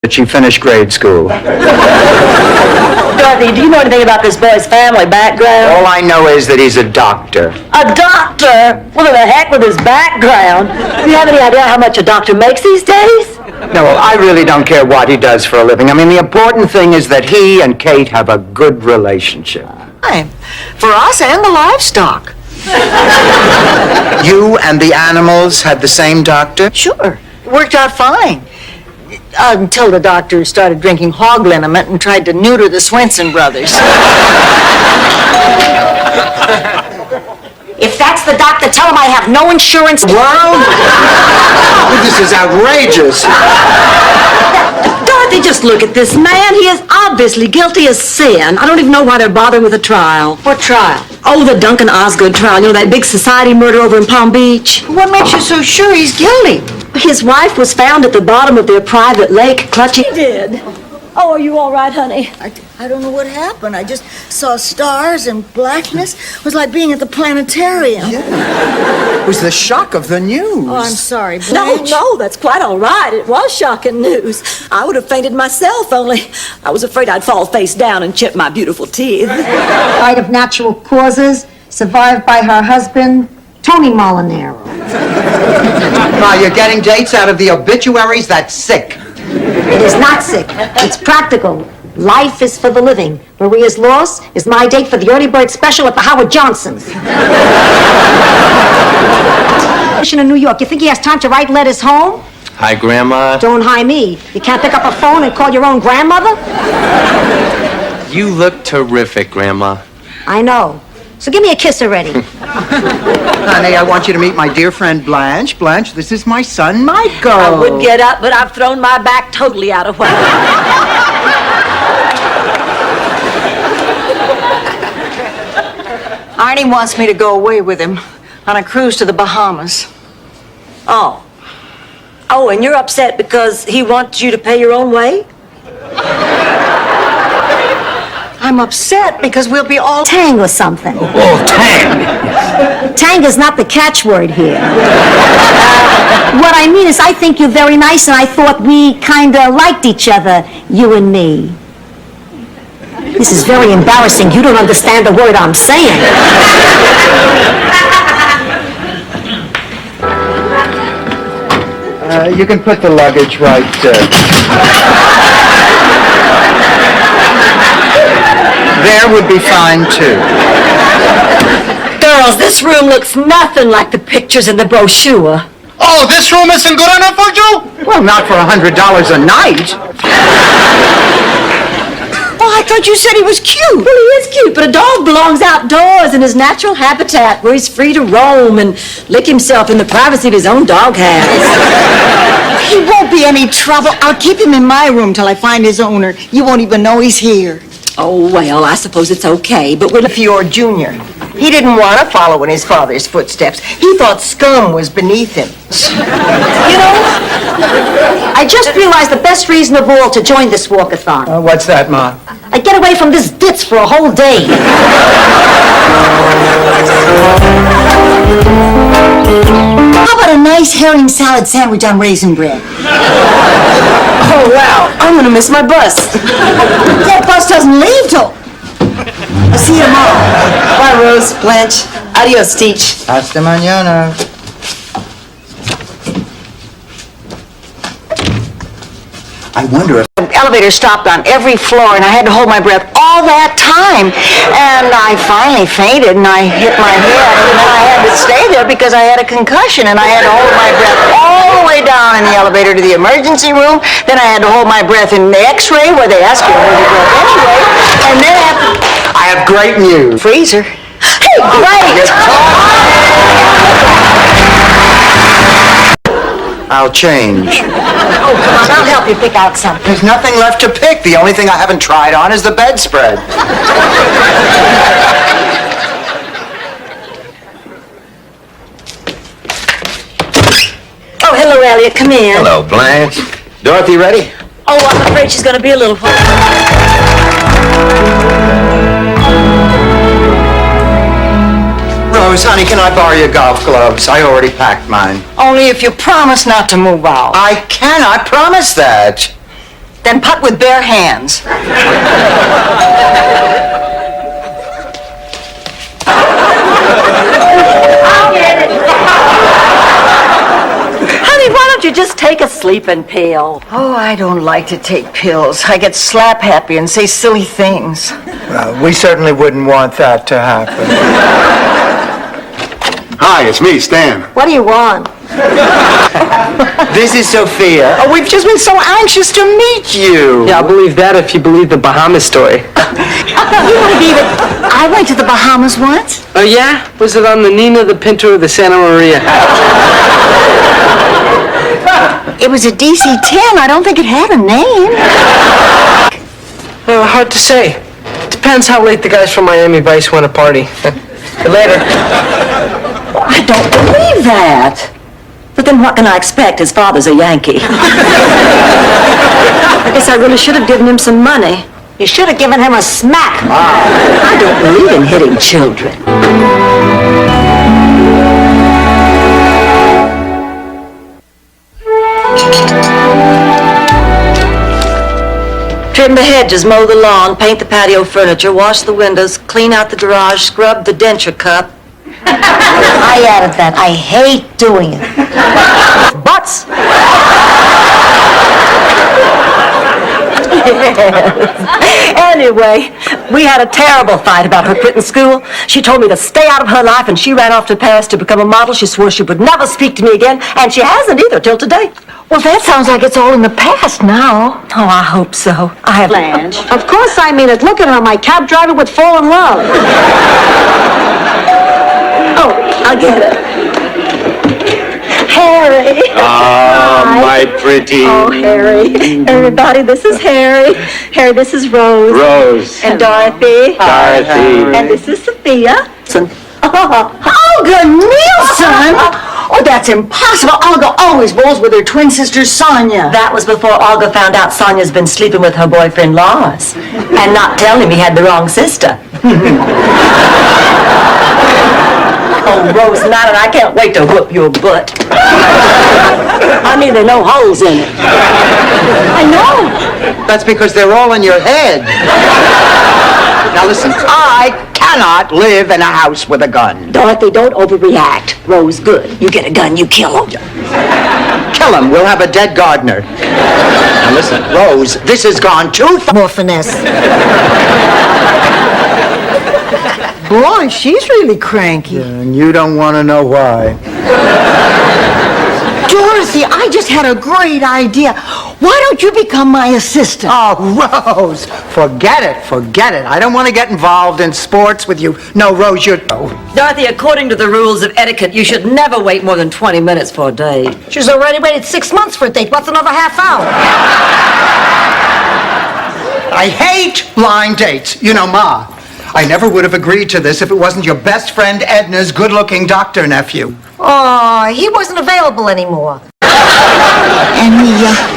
that she finished grade school. Dorothy, do you know anything about this boy's family background? All I know is that he's a doctor. A doctor? What the heck with his background? Do you have any idea how much a doctor makes these days? No, I really don't care what he does for a living. I mean, the important thing is that he and Kate have a good relationship. For us and the livestock. You and the animals had the same doctor? Sure. It worked out fine. Until the doctor started drinking hog liniment and tried to neuter the Swenson brothers. If that's the doctor, tell him I have no insurance. World? This is outrageous. Dorothy, just look at this man. He is obviously guilty as sin. I don't even know why they're bothering with a trial. What trial? Oh, the Duncan Osgood trial. You know, that big society murder over in Palm Beach? What makes you so sure he's guilty? His wife was found at the bottom of their private lake clutching. He did. Oh, are you all right, honey? I don't know what happened. I just saw stars and blackness. It was like being at the planetarium. It was the shock of the news. Oh, I'm sorry, No, Blanche. that's quite all right. It was shocking news. I would have fainted myself, only I was afraid I'd fall face down and chip my beautiful teeth. Died of natural causes, survived by her husband, Tony Molinaro. Ma, you're getting dates out of the obituaries? That's sick. It is not sick. It's practical. Life is for the living. Maria's loss is my date for the early bird special at the Howard Johnsons. In New York, you think he has time to write letters home? Hi, Grandma. Don't hi me. You can't pick up a phone and call your own grandmother? You look terrific, Grandma. I know. So give me a kiss already. Honey, I want you to meet my dear friend Blanche. Blanche, this is my son, Michael. I would get up, but I've thrown my back totally out of whack. Arnie wants me to go away with him on a cruise to the Bahamas. Oh. Oh, and you're upset because he wants you to pay your own way? I'm upset because we'll be all... Tang or something. Oh, Tang. Tang is not the catchword here. What I mean is I think you're very nice and I thought we kind of liked each other, you and me. This is very embarrassing. You don't understand a word I'm saying. You can put the luggage right... There would be fine, too. Girls, this room looks nothing like the pictures in the brochure. Oh, this room isn't good enough for you? Well, not for $100 a night. Oh, I thought you said he was cute. Well, he is cute, but a dog belongs outdoors in his natural habitat where he's free to roam and lick himself in the privacy of his own doghouse. He won't be any trouble. I'll keep him in my room till I find his owner. You won't even know he's here. Oh, well, I suppose it's okay, but we're... Fior Jr. He didn't want to follow in his father's footsteps. He thought scum was beneath him. You know, I just realized the best reason of all to join this walkathon. What's that, Ma? I'd get away from this ditz for a whole day. How about a nice herring salad sandwich on raisin bread? Oh, wow, I'm gonna miss my bus. That bus doesn't leave till... I'll see you tomorrow. Bye, Rose, Blanche. Adios, Teach. Hasta mañana. I wonder if... The elevator stopped on every floor, and I had to hold my breath all that time. And I finally fainted, and I hit my head. And then I had to stay there because I had a concussion, and I had to hold my breath all the way down in the elevator to the emergency room. Then I had to hold my breath in the X-ray, where they ask you to hold your breath anyway. And then I have great news. freezer. Hey, great! I'll change. Oh, come on, I'll help you pick out something. There's nothing left to pick. The only thing I haven't tried on is the bedspread. Oh, hello, Elliot. Come in. Hello, Blanche. Dorothy ready? Oh, I'm afraid she's gonna be a little while. Rose, honey, can I borrow your golf gloves? I already packed mine. Only if you promise not to move out. I cannot promise that. Then putt with bare hands. Honey, why don't you just take a sleeping pill? Oh, I don't like to take pills. I get slap happy and say silly things. Well, we certainly wouldn't want that to happen. Hi, it's me, Stan. What do you want? This is Sophia. Oh, we've just been so anxious to meet you. Yeah, I'll believe that if you believe the Bahamas story. You believe it? I went to the Bahamas once. Oh, yeah? Was it on the Nina, the Pinto, or the Santa Maria? It was a DC-10. I don't think it had a name. Hard to say. Depends how late the guys from Miami Vice want to party. Later. I don't believe that. But then what can I expect? His father's a Yankee. I guess I really should have given him some money. You should have given him a smack. I don't believe in hitting children. Trim the hedges, mow the lawn, paint the patio furniture, wash the windows, clean out the garage, scrub the denture cup. I added that. I hate doing it. Butts! Anyway, we had a terrible fight about her quitting school. She told me to stay out of her life, and she ran off to Paris to become a model. She swore she would never speak to me again, and she hasn't either till today. Well, that sounds like it's all in the past now. Oh, I hope so. I have... Blanche. Of course I mean it. Look at her. My cab driver would fall in love. Oh, I get it. Harry. Ah, my pretty Oh, Harry. Everybody, this is Harry. Harry, this is Rose. Rose. And Dorothy. Dorothy. And this is Sophia. Olga Nielsen! Oh, that's impossible. Olga always bowls with her twin sister, Sonia. That was before Olga found out Sonia's been sleeping with her boyfriend, Lars. And not telling him he had the wrong sister. Oh, Rose Madden, I can't wait to whoop your butt. I mean, there are no holes in it. I know. That's because they're all in your head. Now listen, I cannot live in a house with a gun. Dorothy, don't overreact. Rose, good. You get a gun, you kill him. Kill him, we'll have a dead gardener. Now listen, Rose, this has gone too far. More finesse. Boy, she's really cranky. And you don't want to know why. Dorothy, I just had a great idea. Why don't you become my assistant? Oh, Rose, forget it. I don't want to get involved in sports with you. No, Rose, you're... Oh. Dorothy, according to the rules of etiquette, you should never wait more than 20 minutes for a date. She's already waited 6 months for a date. What's another half hour? I hate blind dates. You know, Ma, I never would have agreed to this if it wasn't your best friend Edna's good-looking doctor nephew. Oh, he wasn't available anymore. And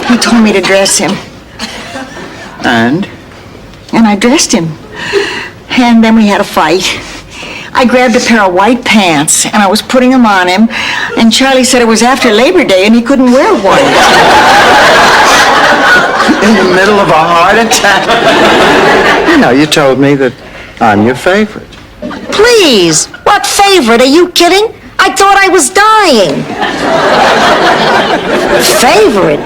he told me to dress him. And? And I dressed him. And then we had a fight. I grabbed a pair of white pants, and I was putting them on him, and Charlie said it was after Labor Day, and he couldn't wear one. In the middle of a heart attack? You know, you told me that I'm your favorite. Please, what favorite? Are you kidding? I thought I was dying. Favorite?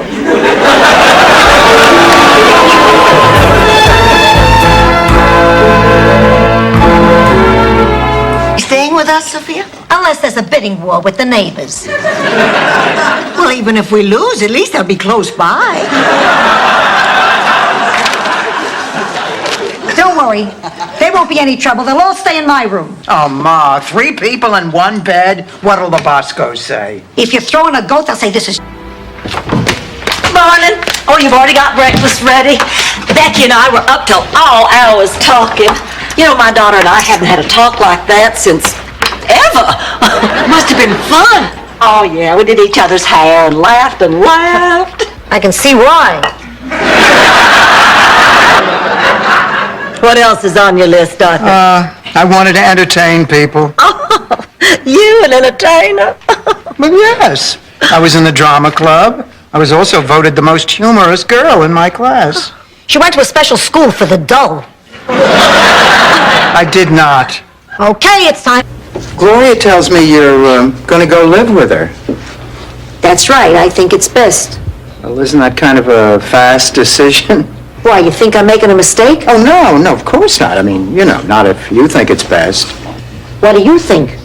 You staying with us, Sophia? Unless there's a bidding war with the neighbors. Well, even if we lose, at least they'll be close by. Don't worry. There won't be any trouble. They'll all stay in my room. Oh, Ma, 3 people in one bed? What'll the Boscos say? If you're throwing a goat, they'll say this is... Morning. Oh, you've already got breakfast ready. Becky and I were up till all hours talking. You know, my daughter and I haven't had a talk like that since ever. Must have been fun. Oh, yeah, we did each other's hair and laughed and laughed. I can see why. What else is on your list, Dorothy? I wanted to entertain people. You, an entertainer? Well, yes. I was in the drama club. I was also voted the most humorous girl in my class. She went to a special school for the dull. I did not. Okay, it's time. Gloria tells me you're going to go live with her. That's right. I think it's best. Well, isn't that kind of a fast decision? Why, you think I'm making a mistake? Oh, no, of course not. I mean, not if you think it's best. What do you think?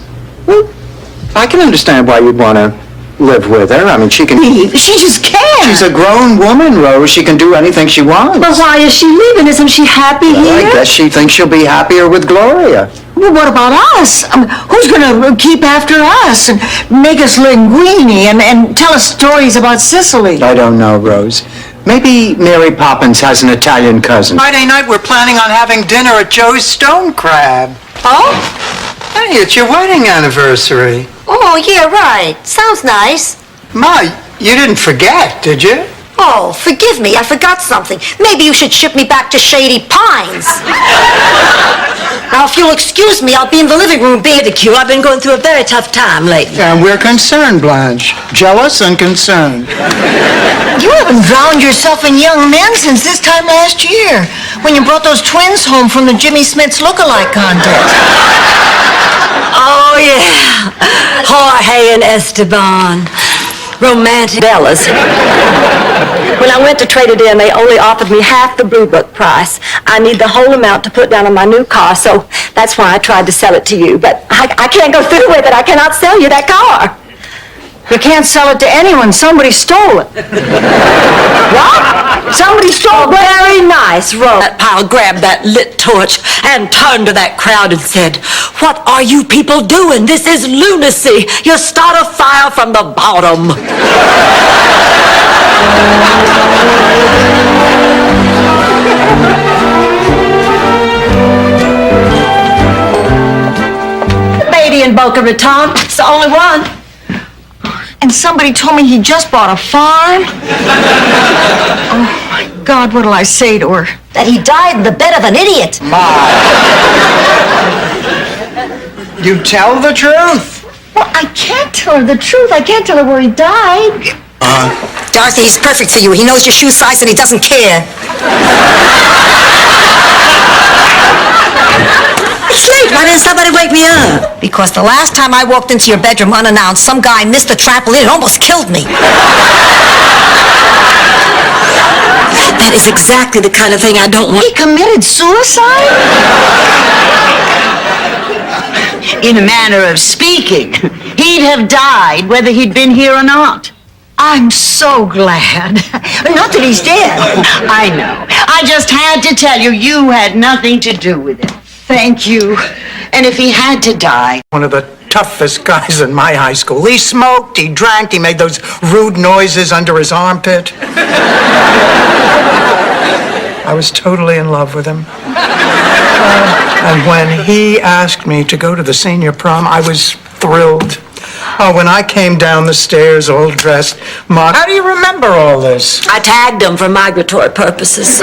I can understand why you'd want to live with her. I mean, she can... She just can't. She's a grown woman, Rose. She can do anything she wants. But why is she leaving? Isn't she happy Well, here? I guess she thinks she'll be happier with Gloria. Well, what about us? Who's gonna keep after us and make us linguini and tell us stories about Sicily? I don't know, Rose. Maybe Mary Poppins has an Italian cousin. Friday night, we're planning on having dinner at Joe's Stone Crab. Oh? Hey, it's your wedding anniversary. Oh, yeah, right. Sounds nice. Ma, you didn't forget, did you? Oh, forgive me. I forgot something. Maybe you should ship me back to Shady Pines. Now, if you'll excuse me, I'll be in the living room being the cue. I've been going through a very tough time lately. And we're concerned, Blanche. Jealous and concerned. You haven't drowned yourself in young men since this time last year, when you brought those twins home from the Jimmy Smith's look-alike contest. Oh, yeah. Jorge and Esteban. Romantic Bellas. When I went to trade it in, they only offered me half the Blue Book price. I need the whole amount to put down on my new car, so that's why I tried to sell it to you. But I can't go through with it. I cannot sell you that car. You can't sell it to anyone. Somebody stole it. What? Somebody stole it? Very nice, Rose. That pile grabbed that lit torch and turned to that crowd and said, "What are you people doing? This is lunacy. You start a fire from the bottom." Lady in Boca Raton. It's the only one. And somebody told me he just bought a farm? Oh, my God, what'll I say to her? That he died in the bed of an idiot. You tell the truth. Well, I can't tell her the truth. I can't tell her where he died. Dorothy, he's perfect for you. He knows your shoe size and he doesn't care. It's late. Why didn't somebody wake me up? Because the last time I walked into your bedroom unannounced, some guy missed the trampoline and almost killed me. That is exactly the kind of thing I don't want. He committed suicide? In a manner of speaking, he'd have died whether he'd been here or not. I'm so glad. Not that he's dead. I know. I just had to tell you, you had nothing to do with it. Thank you. And if he had to die, One of the toughest guys in my high school. He smoked, he drank, he made those rude noises under his armpit. I was totally in love with him. And when he asked me to go to the senior prom, I was thrilled. Oh, when I came down the stairs all dressed, Ma, how do you remember all this? I tagged him for migratory purposes.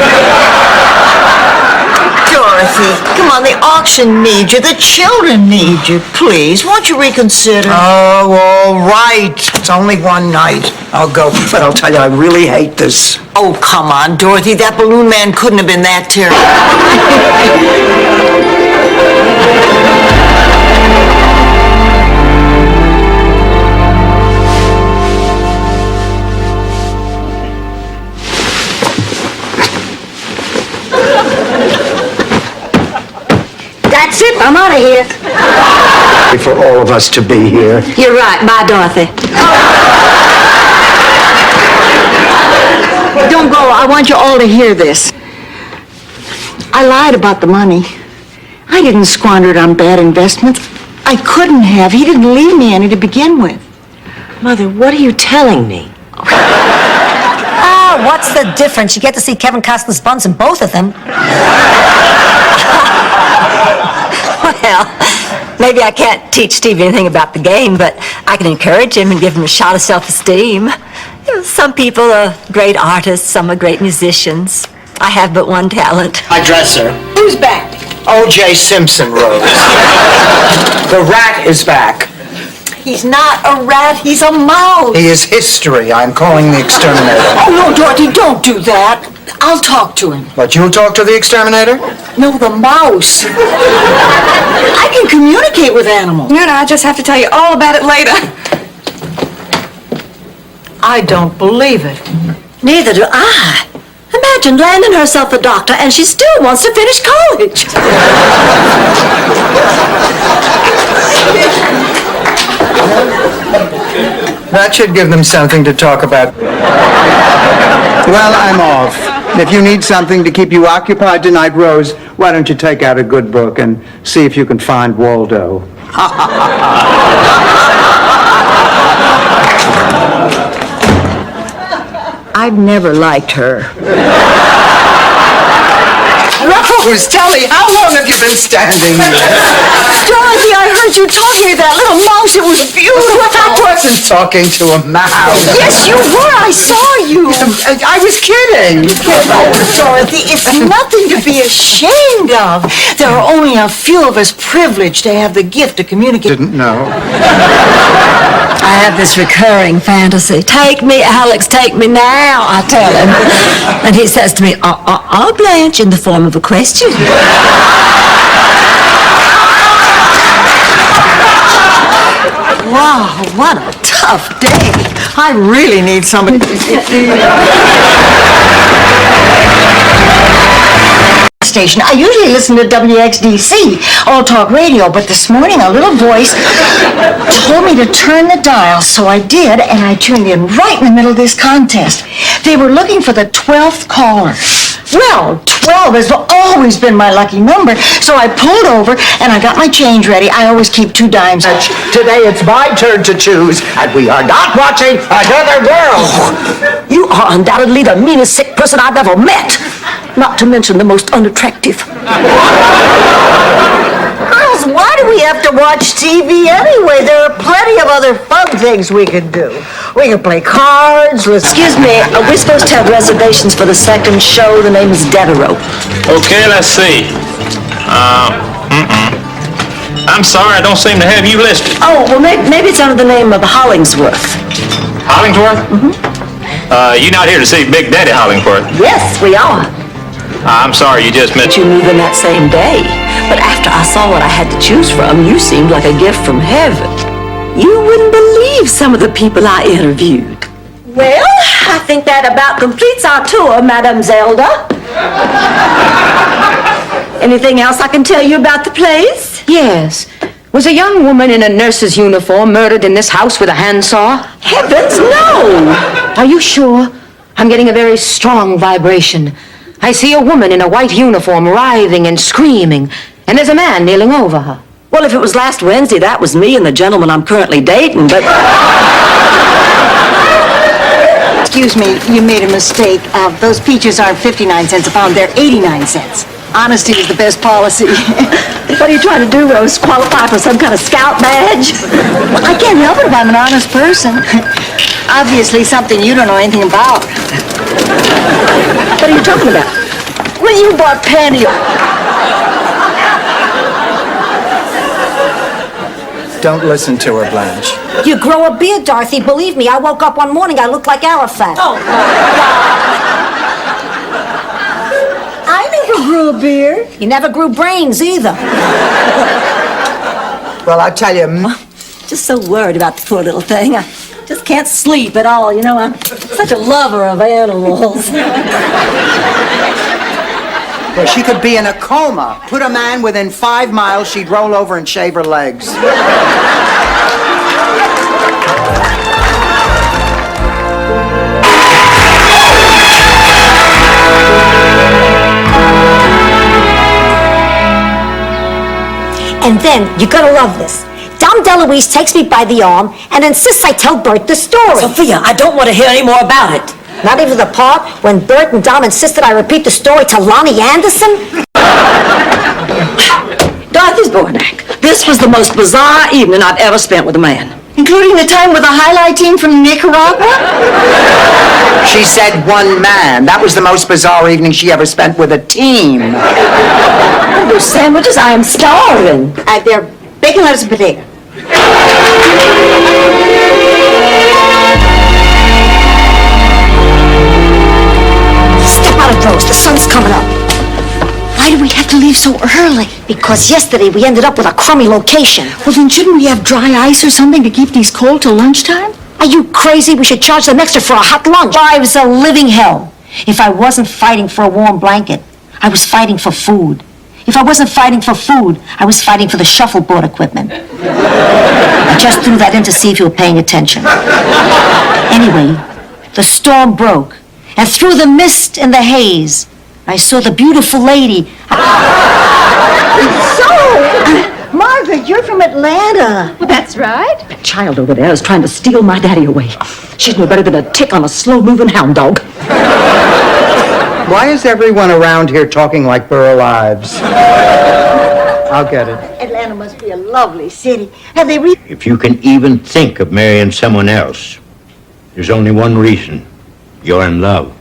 Dorothy, come on, the auction needs you. The children need you. Please, won't you reconsider? Oh, all right. It's only one night. I'll go, but I'll tell you, I really hate this. Oh, come on, Dorothy. That balloon man couldn't have been that terrible. That's it. I'm out of here. For all of us to be here. You're right. Bye, Dorothy. Don't go. I want you all to hear this. I lied about the money. I didn't squander it on bad investments. I couldn't have. He didn't leave me any to begin with. Mother, what are you telling me? Ah, what's the difference? You get to see Kevin Costner's buns in both of them. Well, maybe I can't teach Steve anything about the game, but I can encourage him and give him a shot of self-esteem. You know, some people are great artists, some are great musicians. I have but one talent. My dresser. Who's back? O.J. Simpson, Rose. The rat is back. He's not a rat, he's a mouse. He is history. I'm calling the exterminator. Oh, no, Dorothy, don't do that. I'll talk to him. But you'll talk to the exterminator? No, the mouse. I can communicate with animals. No, I just have to tell you all about it later. I don't believe it. Neither do I. Imagine landing herself a doctor and she still wants to finish college. That should give them something to talk about. Well, I'm off. If you need something to keep you occupied tonight, Rose, why don't you take out a good book and see if you can find Waldo? I've never liked her. Rose, tell me, how long have you been standing here? Dorothy, I heard you talking to that little mouse. It was beautiful. I wasn't talking to a mouse. Yes, you were. I saw you. I was kidding. Oh, Dorothy, it's nothing to be ashamed of. There are only a few of us privileged to have the gift to communicate. Didn't know. I have this recurring fantasy. Take me, Alex, take me now, I tell him. And he says to me, Blanche, in the form of a question. Wow, what a tough day. I really need somebody. Station. I usually listen to WXDC, All Talk Radio, but this morning a little voice told me to turn the dial, so I did, and I tuned in right in the middle of this contest. They were looking for the 12th caller. Well, 12 has always been my lucky number, so I pulled over and I got my change ready. I always keep 2 dimes. Today it's my turn to choose, and we are not watching another girl. You are undoubtedly the meanest sick person I've ever met. Not to mention the most unattractive. Girls, why do we have to watch TV anyway? There are plenty of other fun things we could do. We could play cards. Excuse me, we're supposed to have reservations for the second show. The name is Devereaux. Okay, let's see. I'm sorry, I don't seem to have you listed. Oh, well, maybe it's under the name of Hollingsworth. Hollingsworth? Mm-hmm. You not here to see Big Daddy Hollingsworth? Yes, we are. I'm sorry, you just met... You knew them that same day. But after I saw what I had to choose from, you seemed like a gift from heaven. You wouldn't believe some of the people I interviewed. Well, I think that about completes our tour, Madame Zelda. Anything else I can tell you about the place? Yes. Was a young woman in a nurse's uniform murdered in this house with a handsaw? Heavens, no! Are you sure? I'm getting a very strong vibration. I see a woman in a white uniform writhing and screaming, and there's a man kneeling over her. Well, if it was last Wednesday, that was me and the gentleman I'm currently dating, but... Excuse me, you made a mistake. Those peaches aren't 59 cents a pound, they're 89 cents. Honesty is the best policy. What are you trying to do, Rose? Qualify for some kind of scout badge? Well, I can't help it if I'm an honest person. Obviously something you don't know anything about. What are you talking about? When you bought pantyhose. Don't listen to her, Blanche. You grow a beard, Dorothy. Believe me, I woke up one morning, I looked like Arafat. Oh, my God. I never grew a beard. You never grew brains either. Well, I tell you... Just so worried about the poor little thing. I just can't sleep at all. You know, I'm such a lover of animals. Well, she could be in a coma. Put a man within 5 miles, she'd roll over and shave her legs. And then, you're gonna love this. Dom DeLuise takes me by the arm and insists I tell Bert the story. Sophia, I don't want to hear any more about it. Not even the part when Bert and Dom insisted I repeat the story to Lonnie Anderson? Dorothy's Bornak, this was the most bizarre evening I've ever spent with a man. Including the time with the highlight team from Nicaragua? She said one man. That was the most bizarre evening she ever spent with a team. Those sandwiches, I am starving. They're bacon, lettuce, and potato. Step out of Rose. The sun's coming up. Why do we have to leave so early? Because yesterday we ended up with a crummy location. Well, then shouldn't we have dry ice or something to keep these cold till lunchtime? Are you crazy? We should charge them extra for a hot lunch. Life's a living hell. If I wasn't fighting for a warm blanket, I was fighting for food. If I wasn't fighting for food, I was fighting for the shuffleboard equipment. I just threw that in to see if you were paying attention. Anyway, the storm broke, and through the mist and the haze, I saw the beautiful lady. Margaret, you're from Atlanta. Well, that's right. That child over there is trying to steal my daddy away. She's no better than a tick on a slow-moving hound dog. Why is everyone around here talking like Burl Ives? I'll get it. Atlanta must be a lovely city. Have they really? If you can even think of marrying someone else, there's only one reason. You're in love.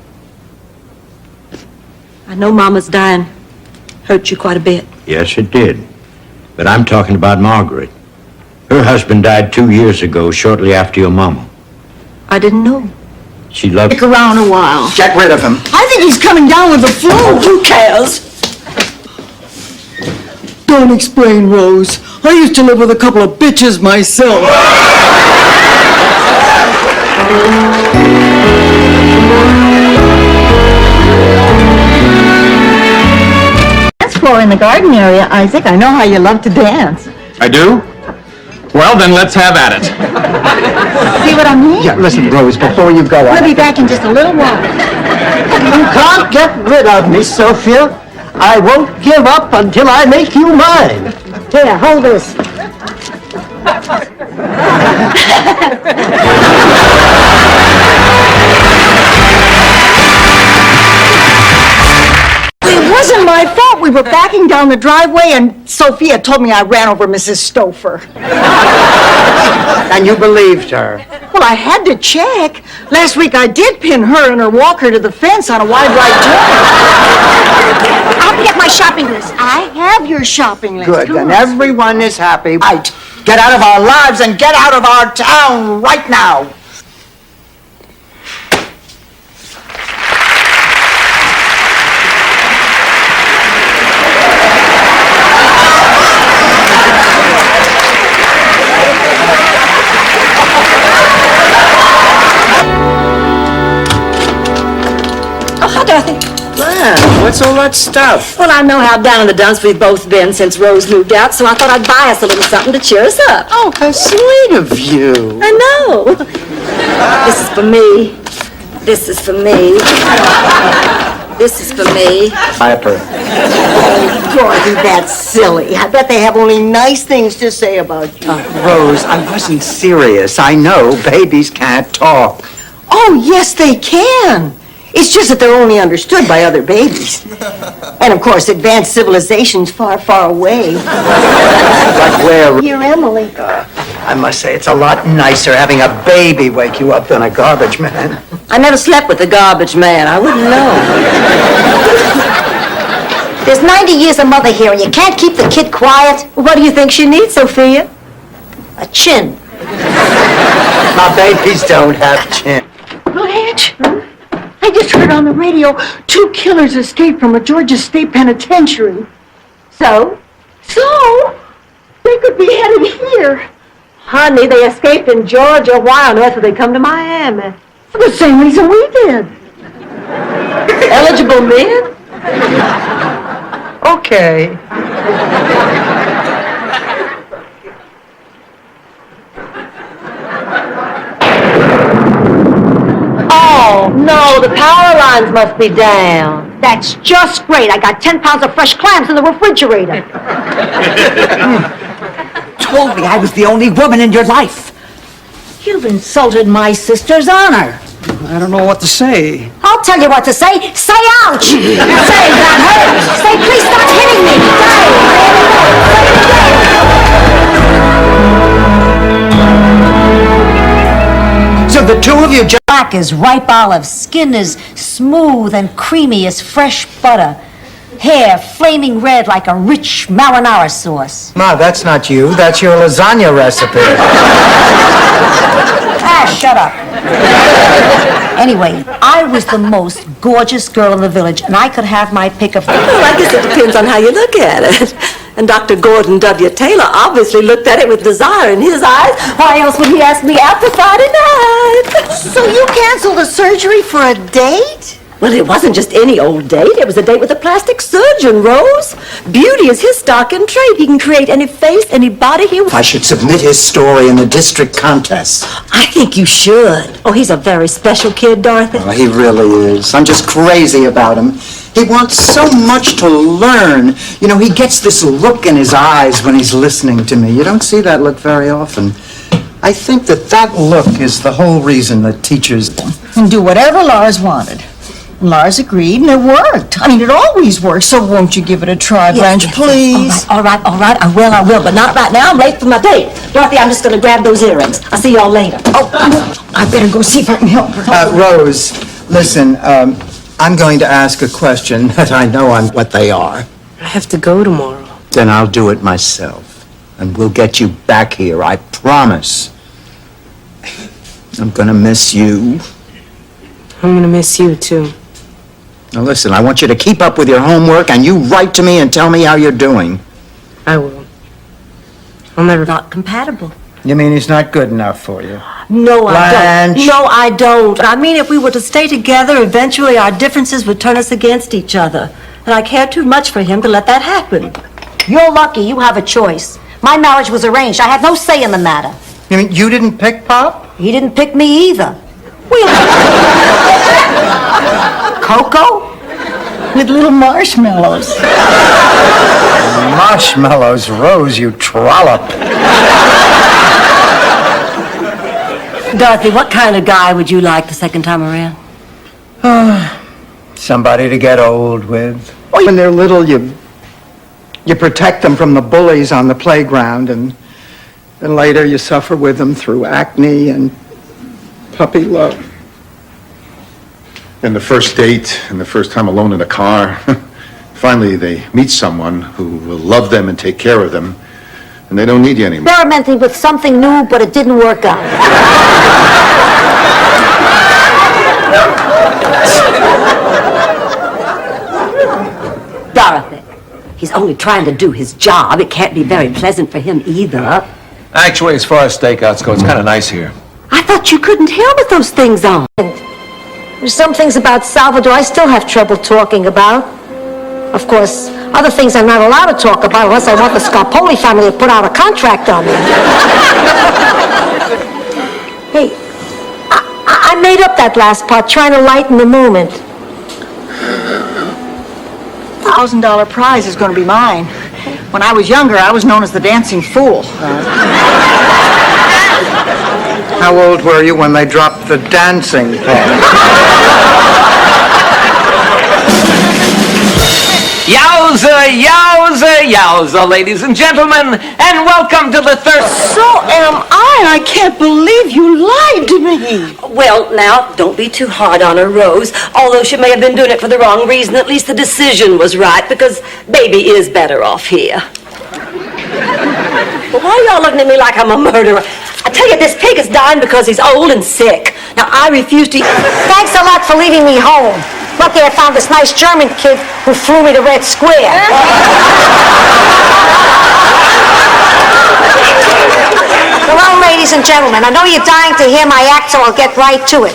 I know Mama's dying. Hurt you quite a bit. Yes, it did. But I'm talking about Margaret. Her husband died 2 years ago, shortly after your mama. I didn't know. She loved... Stick around a while. Get rid of him. I think he's coming down with the flu. Who cares? Don't explain, Rose. I used to live with a couple of bitches myself. Dance floor in the garden area, Isaac. I know how you love to dance. I do? Well, then let's have at it. See what I mean? Yeah, listen, Rose, before you go, We'll be back in just a little while. You can't get rid of me, Sophia. I won't give up until I make you mine. Here, hold this. It wasn't my fault. We were backing down the driveway, and Sophia told me I ran over Mrs. Stouffer. and you believed her. Well, I had to check. Last week I did pin her and her walker to the fence on a wide right turn. I'll get my shopping list. I have your shopping list. Good, Come then on. everyone is happy. Right. Get out of our lives and get out of our town right now. What's all that stuff? Well, I know how down in the dumps we've both been since Rose moved out, so I thought I'd buy us a little something to cheer us up. Oh, how sweet of you. I know. This is for me. This is for me. This is for me. Piper. Dorothy, that's silly. I bet they have only nice things to say about you. Rose, I wasn't serious. I know babies can't talk. Oh, yes, they can. It's just that they're only understood by other babies. And, of course, advanced civilization's far, far away. Like where? Here, Emily. I must say, it's a lot nicer having a baby wake you up than a garbage man. I never slept with a garbage man. I wouldn't know. There's 90 years of mother here, and you can't keep the kid quiet. What do you think she needs, Sophia? A chin. My babies don't have chin. Blanche, I just heard on the radio 2 killers escaped from a Georgia State Penitentiary. So? So, they could be headed here. Honey, they escaped in Georgia. Why on earth would they come to Miami? For the same reason we did. Eligible men? Okay. Oh, no, the power lines must be down. That's just great. I got 10 pounds of fresh clams in the refrigerator. Told me I was the only woman in your life. You've insulted my sister's honor. I don't know what to say. I'll tell you what to say. Say ouch! Say that hurt! Say please stop hitting me! So the two of you just... Back is ripe olive. Skin is smooth and creamy as fresh butter. hair flaming red like a rich marinara sauce. Ma, that's not you. That's your lasagna recipe. Shut up. Anyway, I was the most gorgeous girl in the village, and I could have my pick of... Well, I guess it depends on how you look at it. And Dr. Gordon W. Taylor obviously looked at it with desire in his eyes. Why else would he ask me out for Friday night? So you canceled the surgery for a date? Well, it wasn't just any old date. It was a date with a plastic surgeon, Rose. Beauty is his stock and trade. He can create any face, any body he wants. I should submit his story in the district contest. I think you should. Oh, he's a very special kid, Dorothy. Oh, he really is. I'm just crazy about him. He wants so much to learn. You know, he gets this look in his eyes when he's listening to me. You don't see that look very often. I think that look is the whole reason that teachers... And do whatever Lars wanted. Lars agreed, and it worked. I mean, it always works, so won't you give it a try, Blanche, please? All right, I will, but not right now. I'm late for my date. Dorothy, I'm just going to grab those earrings. I'll see y'all later. Oh, I better go see if I can help her. Rose, listen, I'm going to ask a question that I know what they are. I have to go tomorrow. Then I'll do it myself, and we'll get you back here, I promise. I'm gonna miss you. I'm gonna miss you, too. Now listen, I want you to keep up with your homework, and you write to me and tell me how you're doing. I will. I'll never... Not compatible. You mean he's not good enough for you? No, I Blanche. don't. No, I don't. I mean, if we were to stay together, eventually our differences would turn us against each other. And I care too much for him to let that happen. You're lucky you have a choice. My marriage was arranged. I had no say in the matter. You mean you didn't pick Pop? He didn't pick me either. Cocoa? With little marshmallows. Marshmallows, Rose, you trollop. Dorothy, what kind of guy would you like the second time around? Somebody to get old with. When they're little, you protect them from the bullies on the playground, and later you suffer with them through acne and puppy love. And the first date and the first time alone in a car, finally they meet someone who will love them and take care of them, and they don't need you anymore. Experimenting with something new, but it didn't work out. Dorothy, he's only trying to do his job. It can't be very pleasant for him either. Actually, as far as stakeouts go, it's kind of nice here. I thought you couldn't hear with those things on. There's some things about Salvador I still have trouble talking about. Of course, other things I'm not allowed to talk about unless I want the Scarpoli family to put out a contract on me. Hey, I made up that last part, trying to lighten the moment. $1,000 prize is going to be mine. When I was younger, I was known as the dancing fool. How old were you when they dropped the dancing part? Yowza, yowza, yowza, ladies and gentlemen, and welcome to the third... So am I can't believe you lied to me. Well, now, don't be too hard on her, Rose. Although she may have been doing it for the wrong reason, at least the decision was right, because baby is better off here. But why are y'all looking at me like I'm a murderer? I tell you, this pig is dying because he's old and sick. Now, I refuse to... Thanks a lot for leaving me home. Lucky I found this nice German kid who flew me to Red Square. Well, ladies and gentlemen, I know you're dying to hear my act, so I'll get right to it.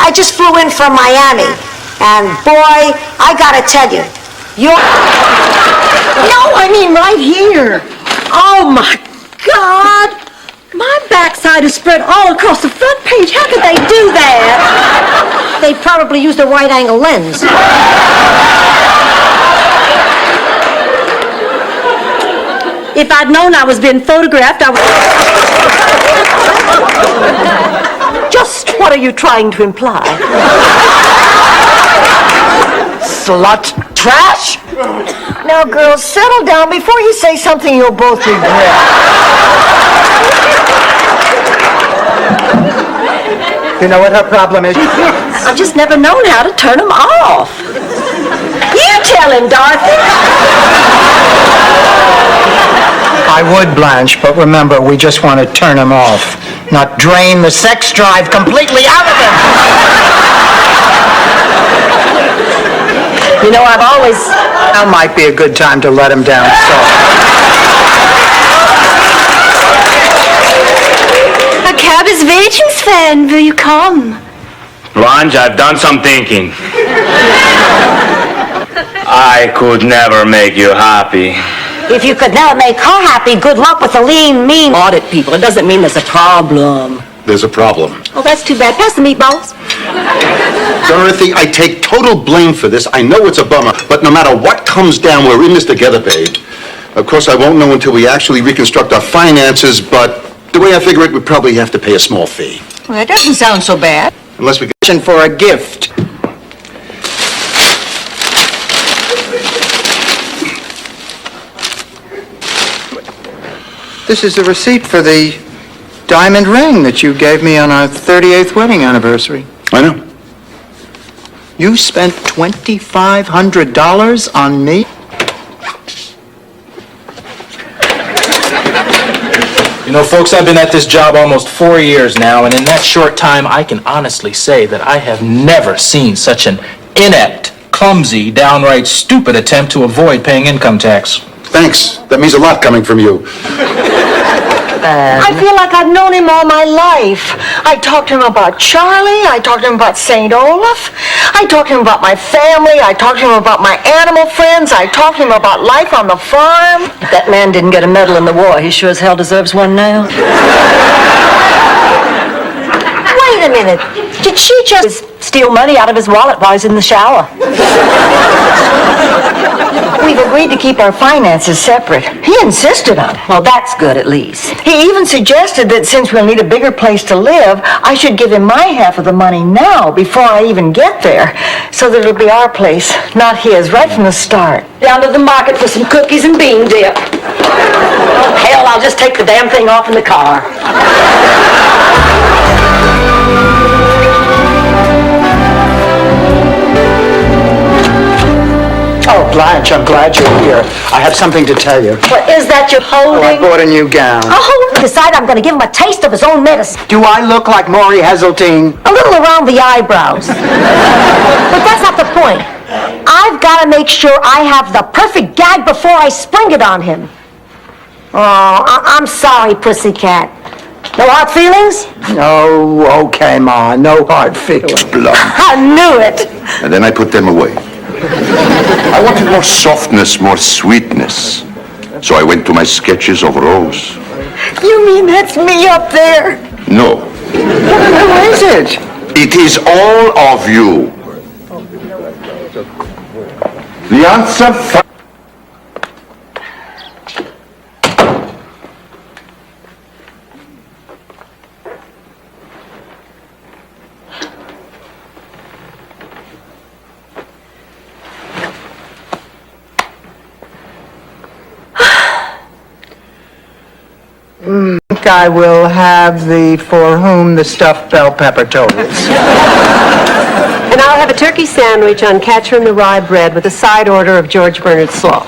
I just flew in from Miami, and boy, I gotta tell you, you're... No, I mean right here. Oh, my God! My backside is spread all across the front page. How could they do that? They probably used a wide-angle lens. If I'd known I was being photographed, I would... Just what are you trying to imply? Slut trash. Now, girls, settle down before you say something you'll both regret. You know what her problem is? I've just never known how to turn them off. You tell him, Dorothy. I would, Blanche, but remember, we just want to turn him off, not drain the sex drive completely out of him. You know, I've always... Now might be a good time to let him down soft. A cab is waiting, Sven. Will you come? Blanche, I've done some thinking. I could never make you happy. If you could never make her happy, good luck with the lean, mean audit people. It doesn't mean there's a problem. There's a problem. Oh, that's too bad. Pass the meatballs. Dorothy, I take total blame for this. I know it's a bummer, but no matter what comes down, we're in this together, babe. Of course, I won't know until we actually reconstruct our finances, but the way I figure it, we probably have to pay a small fee. Well, that doesn't sound so bad. Unless we For a gift. This is the receipt for the diamond ring that you gave me on our 38th wedding anniversary. I know. You spent $2,500 on me? You know, folks, I've been at this job almost 4 years now, and in that short time, I can honestly say that I have never seen such an inept, clumsy, downright stupid attempt to avoid paying income tax. Thanks. That means a lot coming from you. I feel like I've known him all my life. I talked to him about Charlie. I talked to him about St. Olaf. I talked to him about my family. I talked to him about my animal friends. I talked to him about life on the farm. If that man didn't get a medal in the war, he sure as hell deserves one now. Wait a minute. Did she just... Steal money out of his wallet while he's in the shower. We've agreed to keep our finances separate. He insisted on it. Well, that's good at least. He even suggested that since we'll need a bigger place to live, I should give him my half of the money now before I even get there, so that it'll be our place, not his, right from the start. Down to the market for some cookies and bean dip. Oh, hell, I'll just take the damn thing off in the car. Oh, Blanche, I'm glad you're here. I have something to tell you. What is that you're Oh, I holding? bought a new gown. Oh, decide I'm going to give him a taste of his own medicine. Do I look like Maury Heseltine? A little around the eyebrows. But that's not the point. I've got to make sure I have the perfect gag before I spring it on him. Oh, I'm sorry, pussycat. No hard feelings? Oh, okay, Ma. No hard feelings. I knew it. And then I put them away. I wanted more softness, more sweetness. So I went to my sketches of Rose. You mean that's me up there? No. Who is it? It is all of you. The answer... I will have the for whom the stuffed bell pepper tolls. And I'll have a turkey sandwich on Catcher the rye bread with a side order of George Bernard slaw.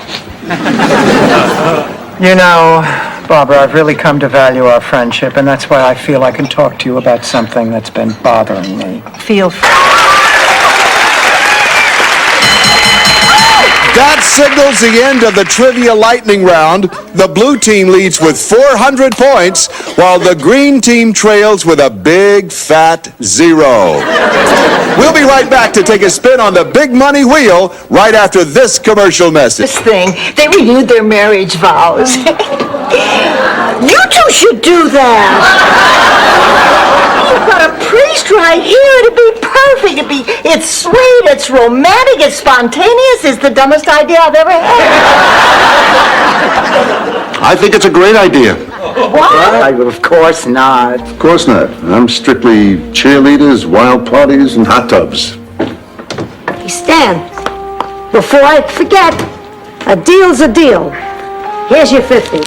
You know, Barbara, I've really come to value our friendship, and that's why I feel I can talk to you about something that's been bothering me. Feel free. That signals the end of the trivia lightning round. The blue team leads with 400 points, while the green team trails with a big fat 0. We'll be right back to take a spin on the big money wheel right after this commercial message. This thing, they renewed their marriage vows. You two should do that. You've got a priest right here. It'd be perfect. It's sweet, it's romantic, it's spontaneous. It's the dumbest idea I've ever had. I think it's a great idea. What? Of course not. Of course not. I'm strictly cheerleaders, wild parties, and hot tubs. Hey, Stan, before I forget, a deal's a deal. Here's your 50.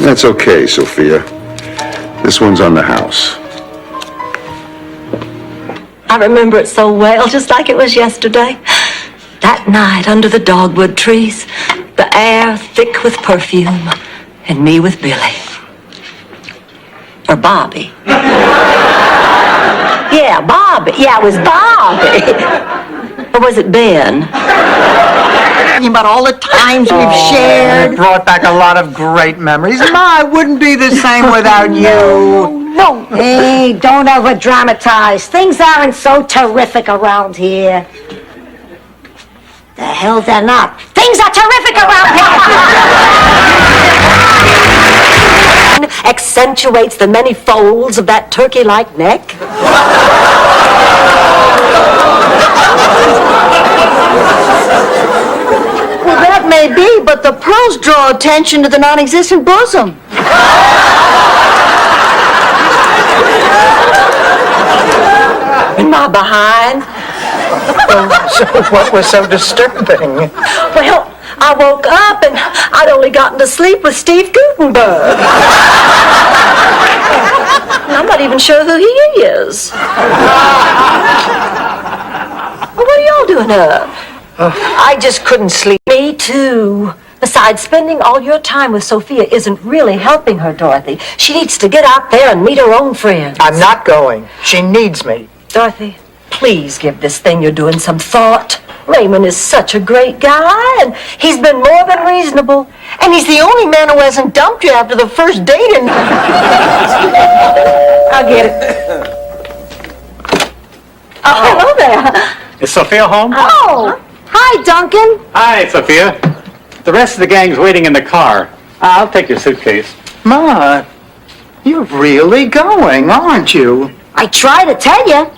That's okay, Sophia. This one's on the house. I remember it so well, just like it was yesterday. That night under the dogwood trees, the air thick with perfume, and me with Billy. Or Bobby. Yeah, Bobby. Yeah, it was Bobby. Or was it Ben? Talking about all the times we've shared. It brought back a lot of great memories. Ma, I wouldn't be the same without you. No. Hey, don't over-dramatize. Things aren't so terrific around here. The hell they're not. Things are terrific around here! Accentuates the many folds of that turkey-like neck. Well, that may be, but the pearls draw attention to the non-existent bosom. In my behind. So what was so disturbing? Well, I woke up and I'd only gotten to sleep with Steve Gutenberg. I'm not even sure who he is. What are y'all doing up? I just couldn't sleep. Me too. Besides, spending all your time with Sophia isn't really helping her, Dorothy. She needs to get out there and meet her own friends. I'm not going. She needs me. Dorothy, please give this thing you're doing some thought. Raymond is such a great guy, and he's been more than reasonable. And he's the only man who hasn't dumped you after the first date and... I'll get it. Oh, hello there. Is Sophia home? Oh, hi, Duncan. Hi, Sophia. The rest of the gang's waiting in the car. I'll take your suitcase. Ma, you're really going, aren't you? I try to tell you.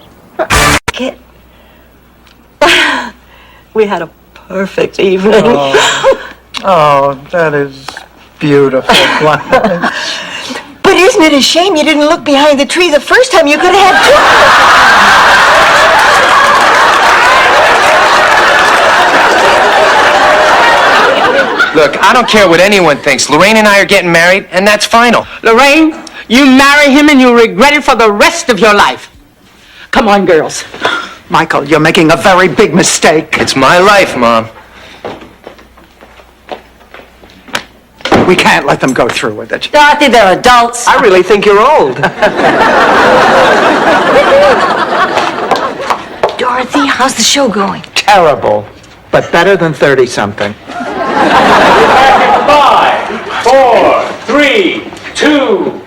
We had a perfect evening. Oh, that is beautiful. But isn't it a shame you didn't look behind the tree the first time? You could have had two. Look, I don't care what anyone thinks. Lorraine and I are getting married, and that's final. Lorraine, you marry him and you regret it for the rest of your life. Come on, girls. Michael, you're making a very big mistake. It's my life, Mom. We can't let them go through with it. Dorothy, they're adults. I really think you're old. Dorothy, how's the show going? Terrible, but better than 30-something. 5, 4, 3, 2.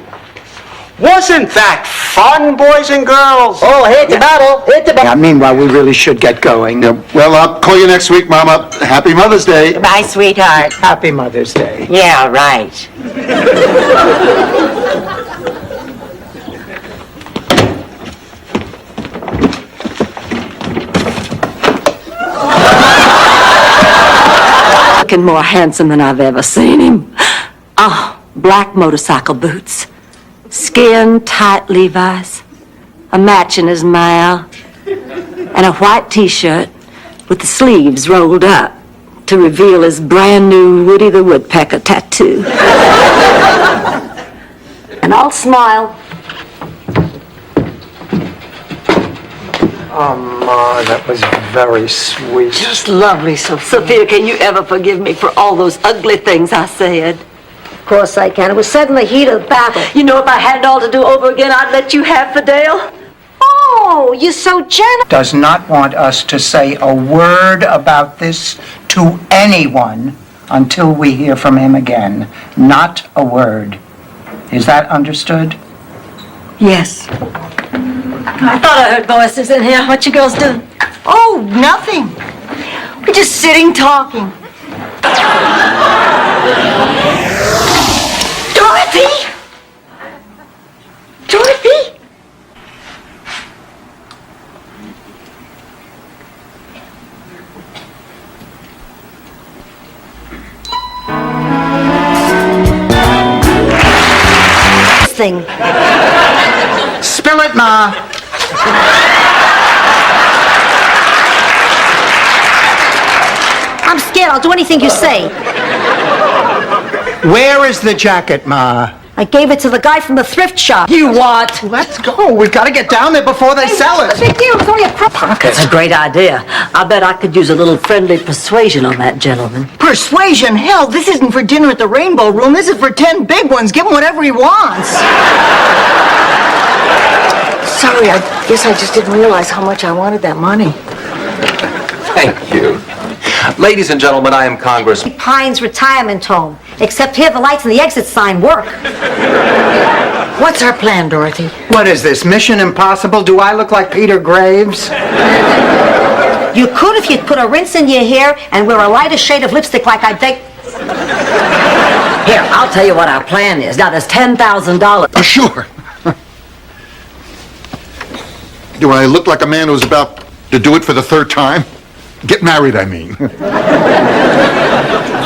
Wasn't that fun, boys and girls? Oh, hit the battle. Hit the battle. Meanwhile, we really should get going. Well, I'll call you next week, Mama. Happy Mother's Day. Bye, sweetheart. Happy Mother's Day. Yeah, right. Looking more handsome than I've ever seen him. Oh, black motorcycle boots. Skin-tight Levi's. A match in his mouth. And a white t-shirt with the sleeves rolled up to reveal his brand new Woody the Woodpecker tattoo. And I'll smile. Oh, Ma, that was very sweet. Just lovely, Sophia. Sophia, can you ever forgive me for all those ugly things I said? Of course I can. It was said in the heat of the battle. You know, if I had it all to do over again, I'd let you have Fidel. Oh, you're so generous. Does not want us to say a word about this to anyone until we hear from him again. Not a word. Is that understood? Yes. I thought I heard voices in here. What you girls doing? Oh, nothing. We're just sitting talking. Dorothy! Dorothy! Thing. Spill it, Ma. I'm scared. I'll do anything you say. Where is the jacket, Ma? I gave it to the guy from the thrift shop. You what? Let's go. We've got to get down there before they sell it. Big deal. It's only a That's a great idea. I bet I could use a little friendly persuasion on that gentleman. Persuasion? Hell, this isn't for dinner at the Rainbow Room. This is for 10 big ones. Give him whatever he wants. Sorry, I guess I just didn't realize how much I wanted that money. Thank you. Ladies and gentlemen, I am Congressman Pines Retirement Home. Except here, the lights and the exit sign work. What's our plan, Dorothy? What is this, Mission Impossible? Do I look like Peter Graves? You could if you'd put a rinse in your hair and wear a lighter shade of lipstick like I think. Here, I'll tell you what our plan is. Now, there's $10,000. Oh, sure. Do I look like a man who's about to do it for the third time? Get married, I mean.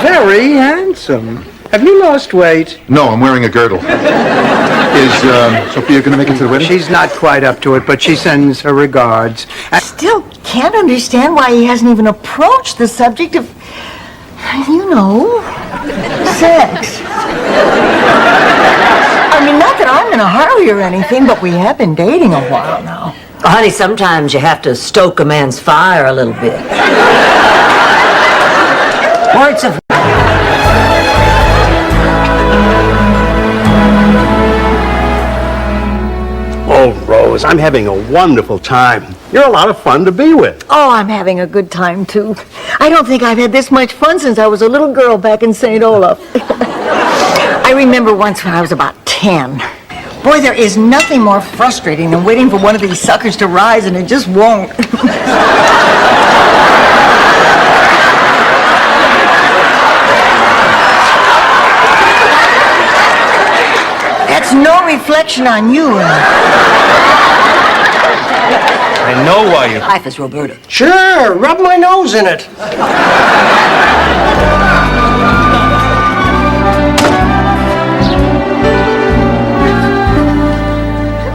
Very handsome. Have you lost weight? No, I'm wearing a girdle. Is Sophia going to make it to the wedding? She's not quite up to it, but she sends her regards. I still can't understand why he hasn't even approached the subject of, sex. I mean, not that I'm in a hurry or anything, but we have been dating a while now. Oh, honey, sometimes you have to stoke a man's fire a little bit. Words of... Oh, Rose, I'm having a wonderful time. You're a lot of fun to be with. Oh, I'm having a good time, too. I don't think I've had this much fun since I was a little girl back in St. Olaf. I remember once when I was about 10. Boy, there is nothing more frustrating than waiting for one of these suckers to rise, and it just won't. That's no reflection on you. I know why you... Life is Roberta. Sure, rub my nose in it.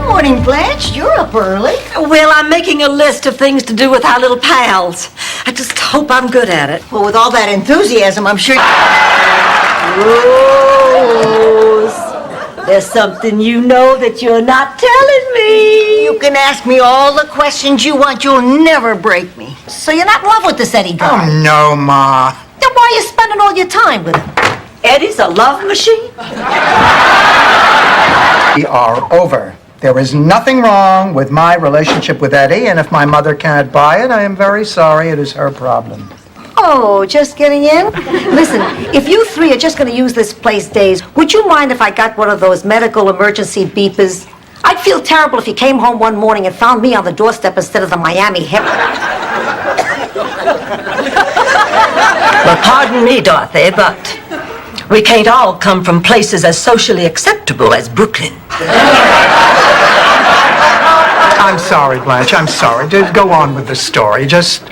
Morning, Blanche. You're up early. Well, I'm making a list of things to do with our little pals. I just hope I'm good at it. Well, with all that enthusiasm, I'm sure... Rose, there's something you know that you're not telling me. You can ask me all the questions you want. You'll never break me. So you're not in love with this Eddie guy? Oh, no, Ma. Then why are you spending all your time with him? Eddie's a love machine? We are over. There is nothing wrong with my relationship with Eddie, and if my mother can't buy it, I am very sorry. It is her problem. Oh, just getting in? Listen, if you three are just going to use this place days, would you mind if I got one of those medical emergency beepers? I'd feel terrible if you came home one morning and found me on the doorstep instead of the Miami Herald. Well, pardon me, Dorothy, but we can't all come from places as socially acceptable as Brooklyn. I'm sorry, Blanche. I'm sorry. Just go on with the story. Just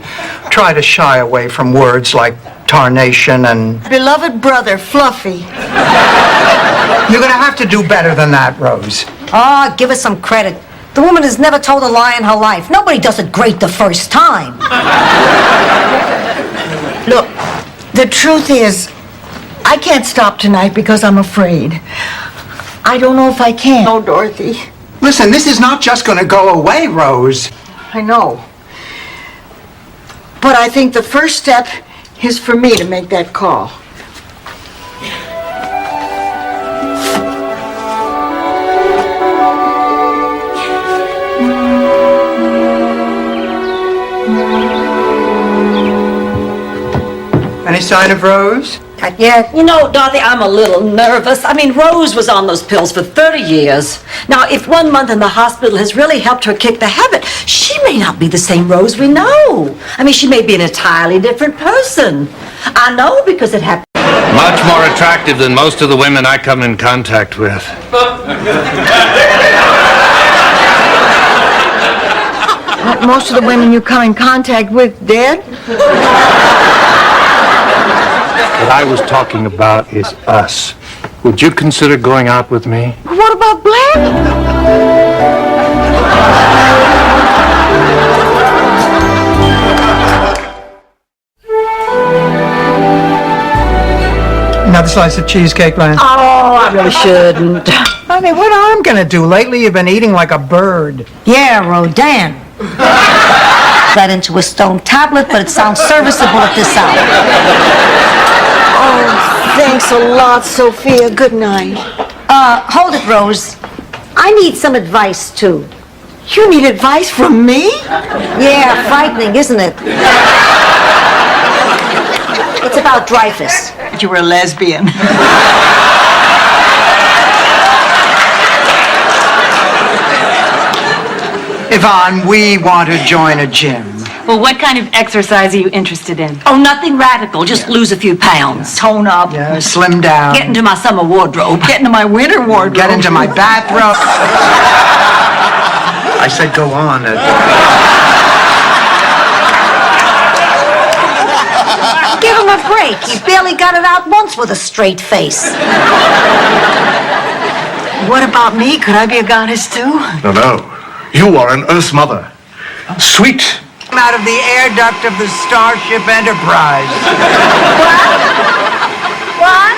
try to shy away from words like tarnation and... Beloved brother, Fluffy. You're going to have to do better than that, Rose. Oh, give us some credit. The woman has never told a lie in her life. Nobody does it great the first time. Look, the truth is, I can't stop tonight because I'm afraid. I don't know if I can. Oh, Dorothy. Listen, this is not just going to go away, Rose. I know. But I think the first step is for me to make that call. Any sign of Rose? Not yet. You know, Dorothy, I'm a little nervous. I mean, Rose was on those pills for 30 years. Now, if 1 month in the hospital has really helped her kick the habit, she may not be the same Rose we know. I mean, she may be an entirely different person. I know because it happened. Much more attractive than most of the women I come in contact with. Most of the women you come in contact with dead? What I was talking about is us. Would you consider going out with me? What about Blanche? Another slice of cheesecake, Lance? Oh, I really shouldn't. Honey, what I'm gonna do? Lately, you've been eating like a bird. Yeah, Rodan. That into a stone tablet, but it sounds serviceable at this hour. Oh, thanks a lot, Sophia. Good night. Hold it, Rose. I need some advice, too. You need advice from me? Yeah, frightening, isn't it? It's about Dreyfus. You were a lesbian. Yvonne, we want to join a gym. Well, what kind of exercise are you interested in? Oh, nothing radical. Just lose a few pounds. Tone up. Yeah, slim down. Get into my summer wardrobe. Get into my winter wardrobe. Get into my bathrobe. I said go on. Give him a break. He barely got it out once with a straight face. What about me? Could I be a goddess too? No. You are an Earth Mother. Sweet. I'm out of the air duct of the Starship Enterprise. What?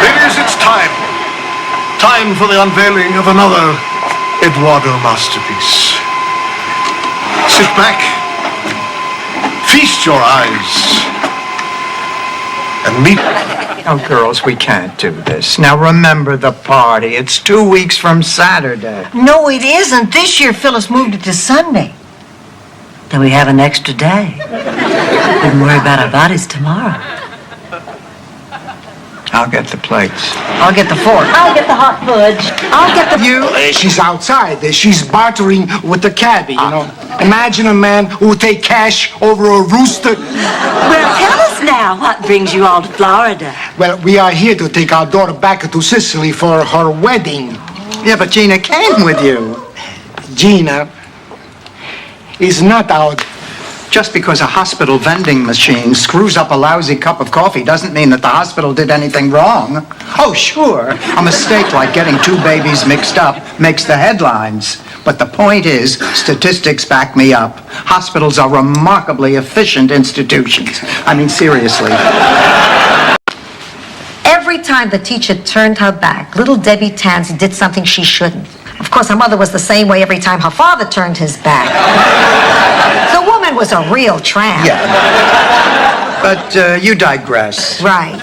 Ladies, it's time. Time for the unveiling of another Eduardo masterpiece. Sit back. Feast your eyes. And meet... Oh, girls, we can't do this. Now, remember the party. It's 2 weeks from Saturday. No, it isn't. This year, Phyllis moved it to Sunday. Then we have an extra day. We can worry about our bodies tomorrow. I'll get the plates. I'll get the fork. I'll get the hot fudge. I'll get the... She's outside. She's bartering with the cabbie, you know. Imagine a man who would take cash over a rooster. Well, tell us now, what brings you all to Florida? Well, we are here to take our daughter back to Sicily for her wedding. Yeah, but Gina came with you. Gina is not our... Just because a hospital vending machine screws up a lousy cup of coffee doesn't mean that the hospital did anything wrong. Oh, sure, a mistake like getting two babies mixed up makes the headlines. But the point is, statistics back me up. Hospitals are remarkably efficient institutions. I mean, seriously. Every time the teacher turned her back, little Debbie Tansey did something she shouldn't. Of course, her mother was the same way every time her father turned his back. The woman was a real tramp. Yeah. But you digress. Right.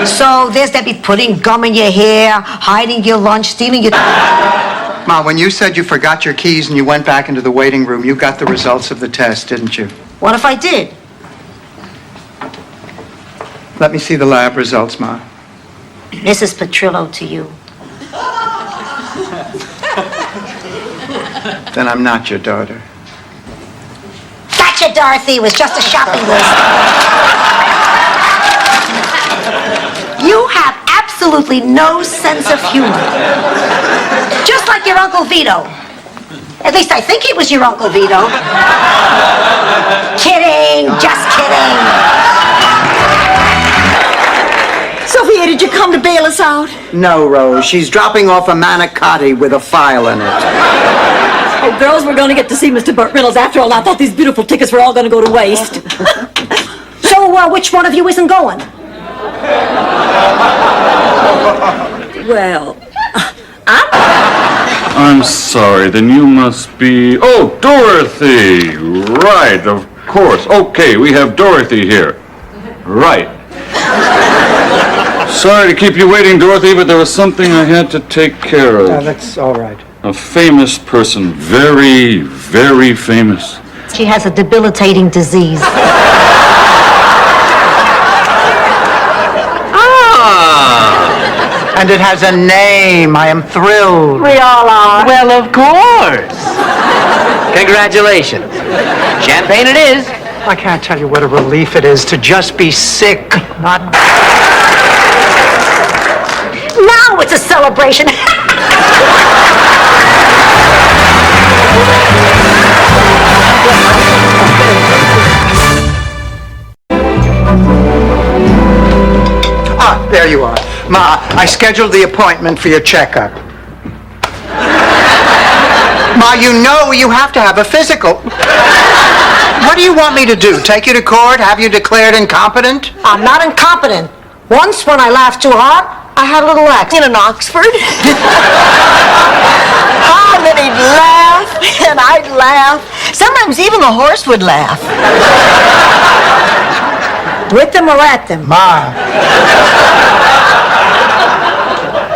So there's Debbie putting gum in your hair, hiding your lunch, stealing your... Ma, when you said you forgot your keys and you went back into the waiting room, you got the results of the test, didn't you? What if I did? Let me see the lab results, Ma. Mrs. Petrillo to you. Then I'm not your daughter. Gotcha, Dorothy. It was just a shopping list. You have absolutely no sense of humor. Just like your Uncle Vito. At least I think he was your Uncle Vito. Kidding, just kidding. Sophia, did you come to bail us out? No, Rose. She's dropping off a manicotti with a file in it. Oh, girls, we're going to get to see Mr. Burt Reynolds. After all, I thought these beautiful tickets were all going to go to waste. So, which one of you isn't going? Well, I'm sorry, then you must be... Oh, Dorothy! Right, of course. Okay, we have Dorothy here. Right. Sorry to keep you waiting, Dorothy, but there was something I had to take care of. That's all right. A famous person. Very, very famous. She has a debilitating disease. And it has a name. I am thrilled. We all are. Well, of course. Congratulations. Champagne it is. I can't tell you what a relief it is to just be sick, not... Now it's a celebration. There you are. Ma, I scheduled the appointment for your checkup. Ma, you know you have to have a physical. What do you want me to do? Take you to court? Have you declared incompetent? I'm not incompetent. Once, when I laughed too hard, I had a little accident in Oxford. Oh, and then he'd laugh, and I'd laugh. Sometimes even the horse would laugh. With them or at them? Ma.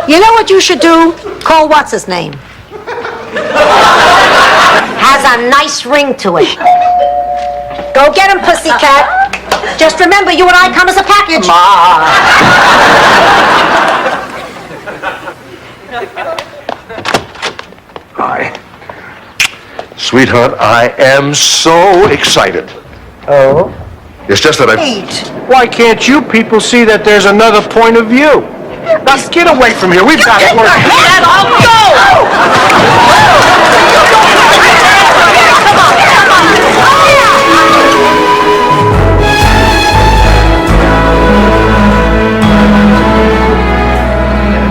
You know what you should do? Call what's his name. Has a nice ring to it. Go get him, pussycat. Just remember, you and I come as a package. Hi. Sweetheart, I am so excited. Oh? It's just that Why can't you people see that there's another point of view? Let's get away from here. We've got work. Get off! Go!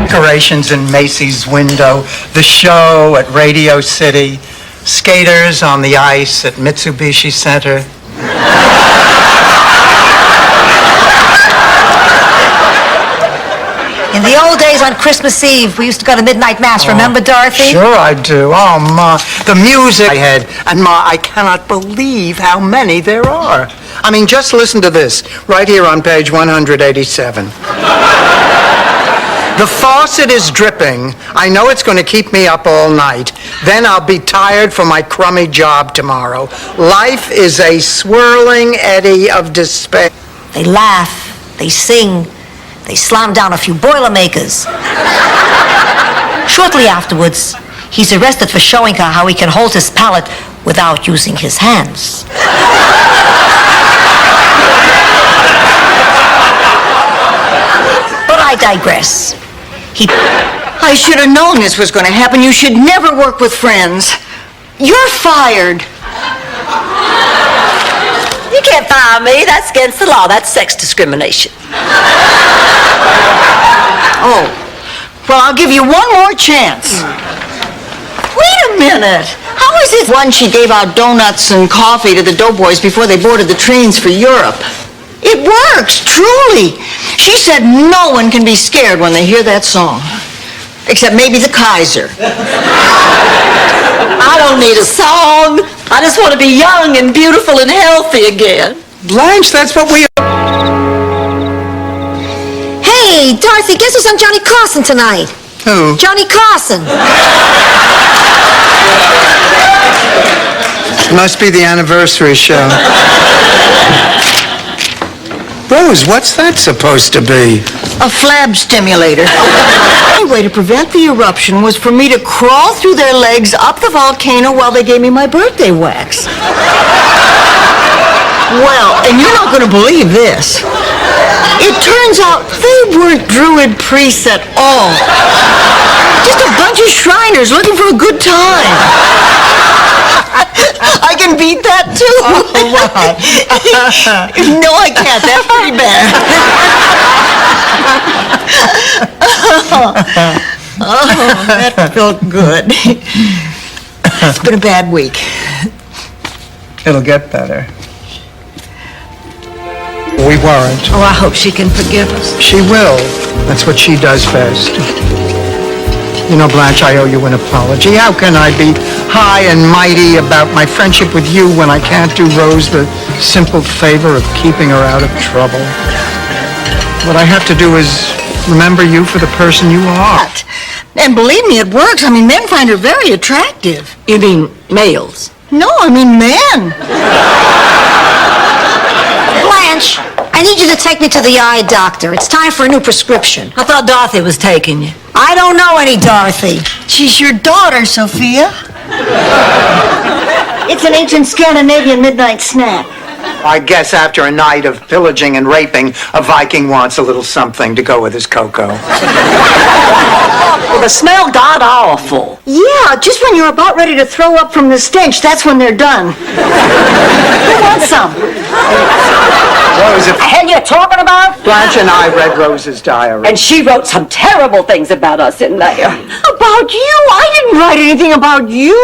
Decorations in Macy's window, the show at Radio City, skaters on the ice at Mitsubishi Center. In the old days on Christmas Eve, we used to go to midnight mass. Remember, Dorothy? Sure I do. Oh, Ma, the music I had. And Ma, I cannot believe how many there are. I mean, just listen to this, right here on page 187. The faucet is dripping. I know it's going to keep me up all night. Then I'll be tired for my crummy job tomorrow. Life is a swirling eddy of despair. They laugh, they sing, they slam down a few Boilermakers. Shortly afterwards, he's arrested for showing her how he can hold his palate without using his hands. But I digress. I should have known this was going to happen. You should never work with friends. You're fired. You can't fire me. That's against the law. That's sex discrimination. Oh, well, I'll give you one more chance. Wait a minute. How is it once she gave out donuts and coffee to the doughboys before they boarded the trains for Europe? It works, truly. She said no one can be scared when they hear that song. Except maybe the Kaiser. I don't need a song. I just want to be young and beautiful and healthy again. Blanche, that's what we... Hey, Dorothy, guess who's on Johnny Carson tonight? Who? Johnny Carson. Must be the anniversary show. Rose, what's that supposed to be? A flab stimulator. The only way to prevent the eruption was for me to crawl through their legs up the volcano while they gave me my birthday wax. Well, and you're not going to believe this. It turns out they weren't Druid priests at all. Just a bunch of Shriners looking for a good time. I can beat that too. Oh, wow. No, I can't. That's pretty bad. Oh, that felt good. It's been a bad week. It'll get better. We weren't. Oh, I hope she can forgive us. She will. That's what she does best. You know, Blanche, I owe you an apology. How can I be high and mighty about my friendship with you when I can't do Rose the simple favor of keeping her out of trouble? What I have to do is remember you for the person you are. And believe me, it works. I mean, men find her very attractive. You mean males? No, I mean men. Blanche, I need you to take me to the eye doctor. It's time for a new prescription. I thought Dorothy was taking you. I don't know any Dorothy. She's your daughter, Sophia. It's an ancient Scandinavian midnight snack. I guess after a night of pillaging and raping, a Viking wants a little something to go with his cocoa. Well, the smell got awful. Yeah, just when you're about ready to throw up from the stench, that's when they're done. Who wants some? Rose, The hell you talking about? Blanche and I read Rose's diary. And she wrote some terrible things about us in there. About you? I didn't write anything about you.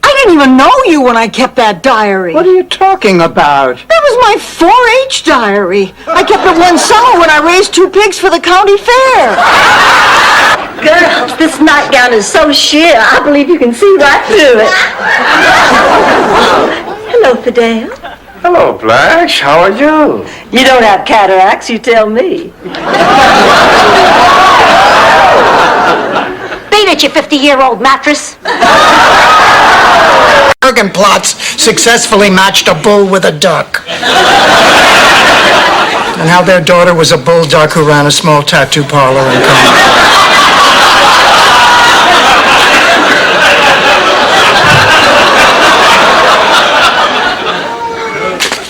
I didn't even know you when I kept that diary. What are you talking about? That was my 4-H diary. I kept it one summer when I raised 2 pigs for the county fair. Girls, this nightgown is so sheer, I believe you can see right through it. Hello, Fidel. Hello, Blanche. How are you? You don't have cataracts, you tell me. Beat it, you 50-year-old mattress. Bergen plots successfully matched a bull with a duck. And how their daughter was a bulldog who ran a small tattoo parlor in Congo.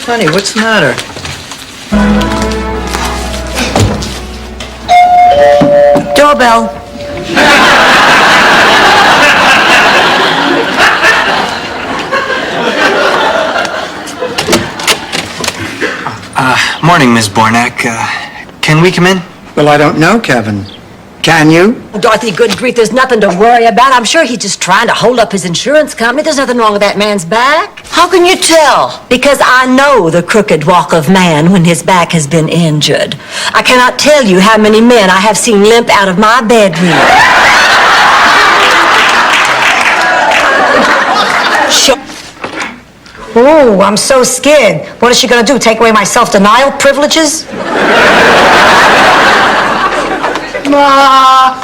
Honey, what's the matter? Doorbell. Morning, Miss Bornak. Can we come in? Well, I don't know, Kevin. Can you? Dorothy, good grief, there's nothing to worry about. I'm sure he's just trying to hold up his insurance company. There's nothing wrong with that man's back. How can you tell? Because I know the crooked walk of man when his back has been injured. I cannot tell you how many men I have seen limp out of my bedroom. Oh, I'm so scared. What is she gonna do, take away my self-denial privileges? Ma!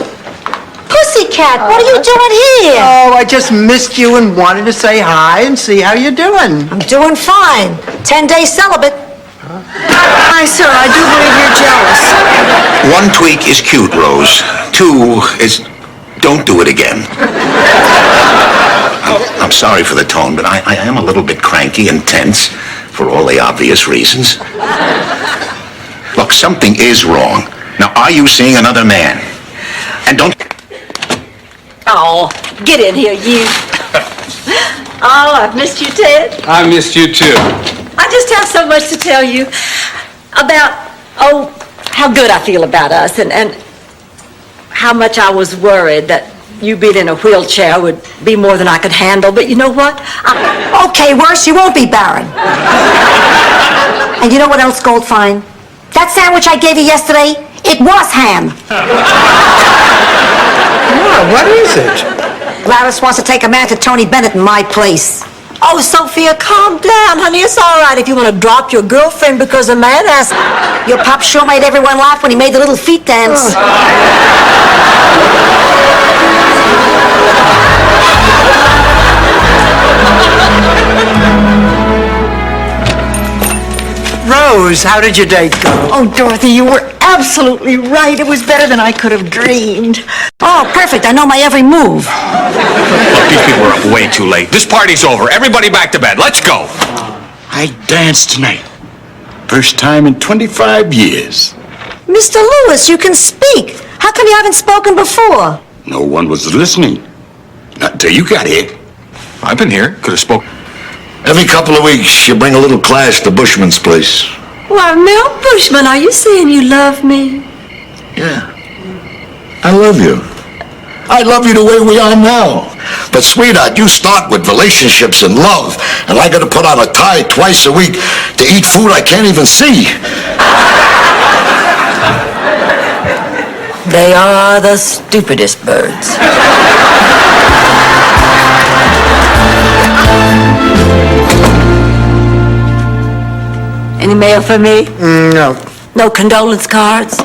Pussycat, what are you doing here? Oh, I just missed you and wanted to say hi and see how you're doing. I'm doing fine. 10-day celibate. Hi, sir, I do believe you're jealous. One tweak is cute, Rose. 2 is don't do it again. I'm sorry for the tone, but I am a little bit cranky and tense for all the obvious reasons. Look, something is wrong. Now, are you seeing another man? And don't... Oh, get in here, you. Oh, I've missed you, Ted. I missed you too. I just have so much to tell you about, how good I feel about us and how much I was worried that you being in a wheelchair would be more than I could handle. But you know what? Okay, worse, you won't be barren. And you know what else, Goldfine? That sandwich I gave you yesterday, it was ham. Yeah, what is it? Gladys wants to take a man to Tony Bennett in my place. Oh, Sophia, calm down, honey. It's all right if you want to drop your girlfriend because a man asked. Your pop sure made everyone laugh when he made the little feet dance. Rose, how did your date go? Oh, Dorothy, you were absolutely right. It was better than I could have dreamed. Oh, perfect. I know my every move. Look, these people are up way too late. This party's over. Everybody back to bed. Let's go. I danced tonight. First time in 25 years. Mr. Lewis, you can speak. How come you haven't spoken before? No one was listening. Not until you got here. I've been here. Could have spoken. Every couple of weeks, you bring a little class to Bushman's place. Why, Mel Bushman, are you saying you love me? Yeah. I love you. I love you the way we are now. But, sweetheart, you start with relationships and love, and I gotta put on a tie twice a week to eat food I can't even see. They are the stupidest birds. Any mail for me? No. No condolence cards?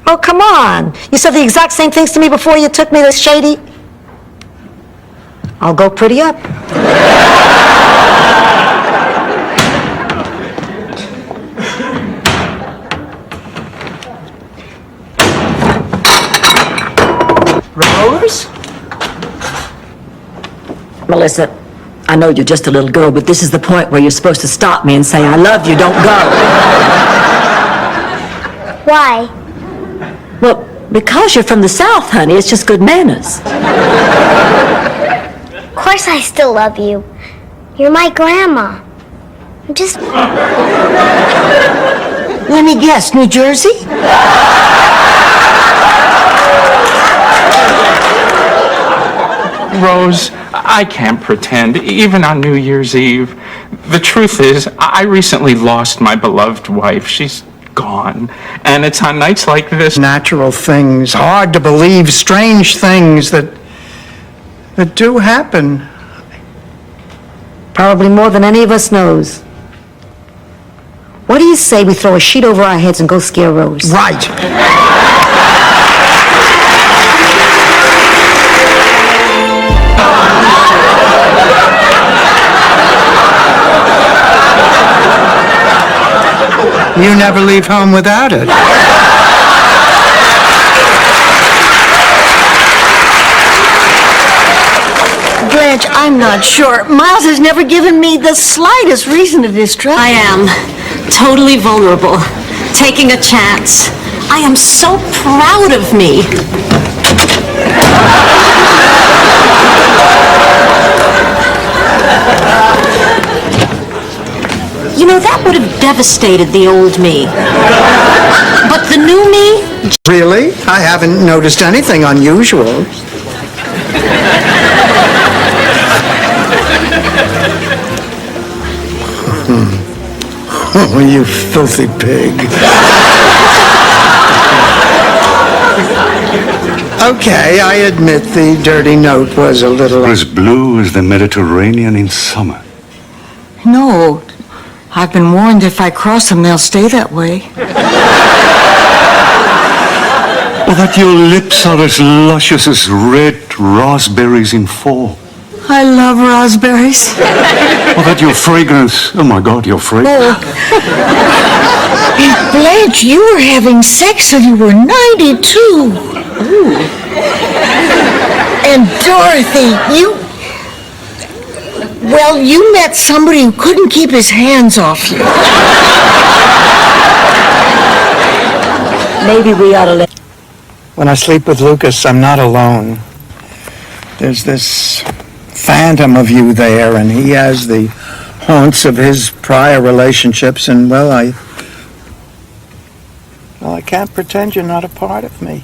Oh, come on. You said the exact same things to me before you took me to Shady. I'll go pretty up. Rose? Melissa, I know you're just a little girl, but this is the point where you're supposed to stop me and say, I love you, don't go. Why? Well, because you're from the South, honey. It's just good manners. Of course I still love you. You're my grandma. I'm just... Let me guess, New Jersey? Rose, I can't pretend, even on New Year's Eve. The truth is, I recently lost my beloved wife. She's gone. And it's on nights like this. Natural things, hard to believe, strange things that do happen. Probably more than any of us knows. What do you say we throw a sheet over our heads and go scare Rose? Right. You never leave home without it. Blanche, I'm not sure. Miles has never given me the slightest reason to distrust I am totally vulnerable, taking a chance. I am so proud of me. You know, that would have devastated the old me. But the new me? Really? I haven't noticed anything unusual. Oh, you filthy pig. Okay, I admit the dirty note was a little... As blue as the Mediterranean in summer. No, I've been warned if I cross them, they'll stay that way. Or that your lips are as luscious as red raspberries in fall. I love raspberries. Or that your fragrance, oh my God, your fragrance. Blanche, you were having sex till you were 92. Ooh. And Dorothy, you met somebody who couldn't keep his hands off you. Maybe we ought to let... When I sleep with Lucas, I'm not alone. There's this phantom of you there, and he has the haunts of his prior relationships, and, well, I can't pretend you're not a part of me.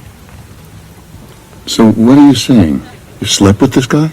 So what are you saying? You slept with this guy?